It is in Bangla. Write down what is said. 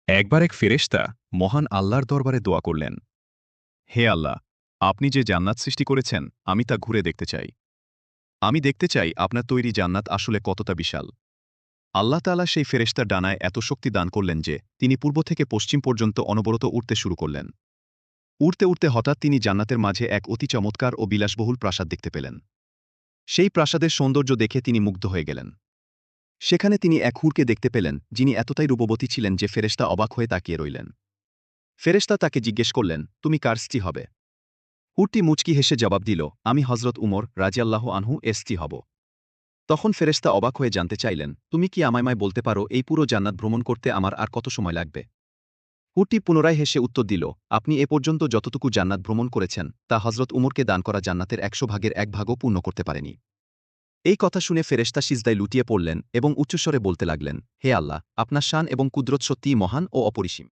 একবার এক ফেরেশতা মহান আল্লাহর দরবারে দোয়া করলেন, হে আল্লাহ, আপনি যে জান্নাত সৃষ্টি করেছেন আমি তা ঘুরে দেখতে চাই। আমি দেখতে চাই আপনার তৈরি জান্নাত আসলে কতটা বিশাল। আল্লাহ তাআলা সেই ফেরেশতার ডানায় এত শক্তি দান করলেন যে তিনি পূর্ব থেকে পশ্চিম পর্যন্ত অনবরত উড়তে শুরু করলেন। উড়তে উড়তে হঠাৎ তিনি জান্নাতের মাঝে এক অতি চমৎকার ও বিলাসবহুল প্রাসাদ দেখতে পেলেন। সেই প্রাসাদের সৌন্দর্য দেখে তিনি মুগ্ধ হয়ে গেলেন। সেখানে তিনি এক হুরকে দেখতে পেলেন যিনি এতটাই রূপবতী ছিলেন যে ফেরেশতা অবাক হয়ে তাকিয়ে রইলেন। ফেরেশতা তাকে জিজ্ঞেস করলেন, তুমি কার স্ত্রী হবে? হুরটি মুচকি হেসে জবাব দিল, আমি হযরত উমর রাজিয়াল্লাহু আনহু এর স্ত্রী হব। তখন ফেরেশতা অবাক হয়ে জানতে চাইলেন, তুমি কি আমায় বলতে পারো এই পুরো জান্নাত ভ্রমণ করতে আমার আর কত সময় লাগবে? হুরটি পুনরায় হেসে উত্তর দিল, আপনি এ পর্যন্ত যতটুকু জান্নাত ভ্রমণ করেছেন তা হযরত উমরকে দান করা জান্নাতের ১০০ ভাগের ১ ভাগও পূর্ণ করতে পারেনি। এই কথা শুনে ফেরেশতা সিজদায় লুটিয়ে পড়লেন এবং উচ্চস্বরে বলতে লাগলেন, হে আল্লাহ, আপনার শান এবং কুদরত সত্যিই মহান ও অপরিসীম।